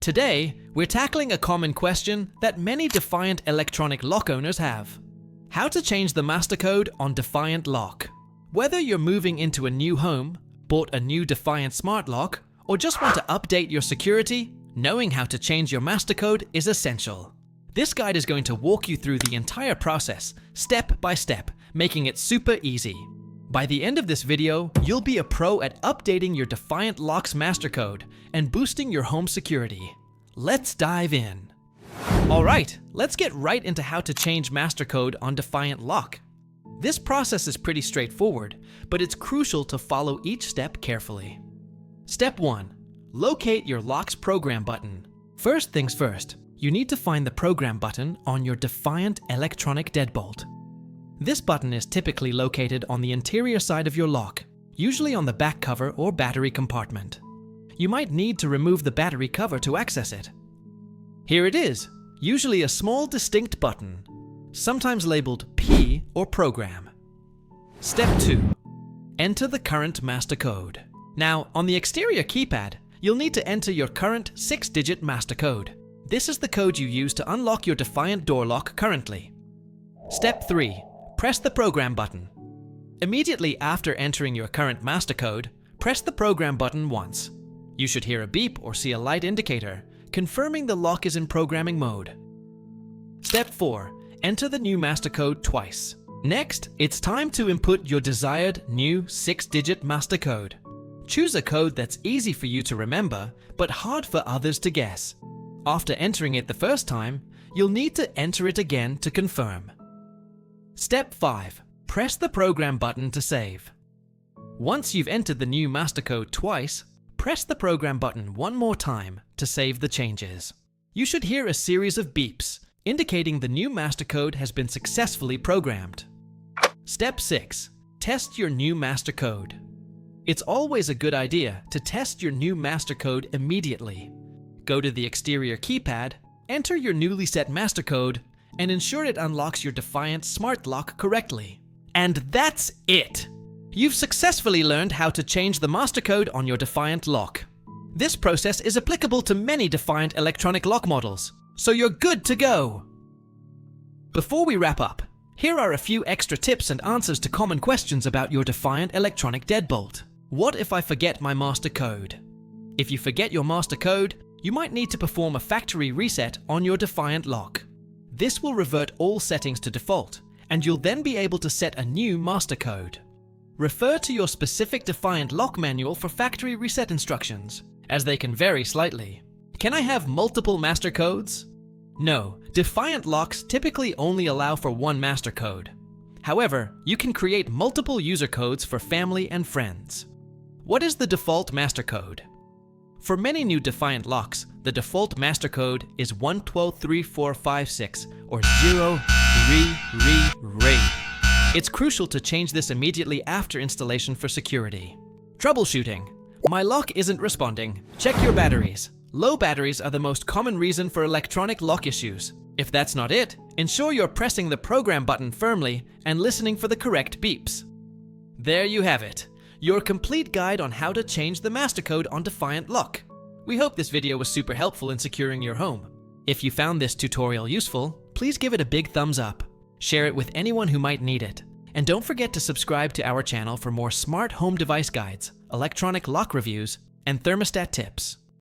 Today, we're tackling a common question that many Defiant electronic lock owners have. How to change the master code on Defiant lock. Whether you're moving into a new home, bought a new Defiant smart lock, or just want to update your security, knowing how to change your master code is essential. This guide is going to walk you through the entire process, step by step, making it super easy. By the end of this video, you'll be a pro at updating your Defiant lock's master code and boosting your home security. Let's dive in. Alright, let's get right into how to change master code on Defiant lock. This process is pretty straightforward, but it's crucial to follow each step carefully. Step 1. Locate your lock's program button. First things first, you need to find the program button on your Defiant electronic deadbolt. This button is typically located on the interior side of your lock, usually on the back cover or battery compartment. You might need to remove the battery cover to access it. Here it is, usually a small distinct button, sometimes labeled P or Program. Step 2. Enter the current master code. Now, on the exterior keypad, you'll need to enter your current 6-digit master code. This is the code you use to unlock your Defiant door lock currently. Step 3. Press the program button. Immediately after entering your current master code, press the program button once. You should hear a beep or see a light indicator, confirming the lock is in programming mode. Step 4. Enter the new master code twice. Next, it's time to input your desired new 6-digit master code. Choose a code that's easy for you to remember, but hard for others to guess. After entering it the first time, you'll need to enter it again to confirm. Step 5. Press the program button to save. Once you've entered the new master code twice, press the program button one more time to save the changes. You should hear a series of beeps, indicating the new master code has been successfully programmed. Step 6. Test your new master code. It's always a good idea to test your new master code immediately. Go to the exterior keypad, enter your newly set master code, and ensure it unlocks your Defiant smart lock correctly. And that's it! You've successfully learned how to change the master code on your Defiant lock. This process is applicable to many Defiant electronic lock models, so you're good to go! Before we wrap up, here are a few extra tips and answers to common questions about your Defiant electronic deadbolt. What if I forget my master code? If you forget your master code, you might need to perform a factory reset on your Defiant lock. This will revert all settings to default, and you'll then be able to set a new master code. Refer to your specific Defiant lock manual for factory reset instructions, as they can vary slightly. Can I have multiple master codes? No, Defiant locks typically only allow for one master code. However, you can create multiple user codes for family and friends. What is the default master code? For many new Defiant locks, the default master code is 1123456 or 0 It's crucial to change this immediately after installation for security. Troubleshooting. My lock isn't responding. Check your batteries. Low batteries are the most common reason for electronic lock issues. If that's not it, ensure you're pressing the program button firmly and listening for the correct beeps. There you have it. Your complete guide on how to change the master code on Defiant lock. We hope this video was super helpful in securing your home. If you found this tutorial useful, please give it a big thumbs up. Share it with anyone who might need it. And don't forget to subscribe to our channel for more smart home device guides, electronic lock reviews, and thermostat tips.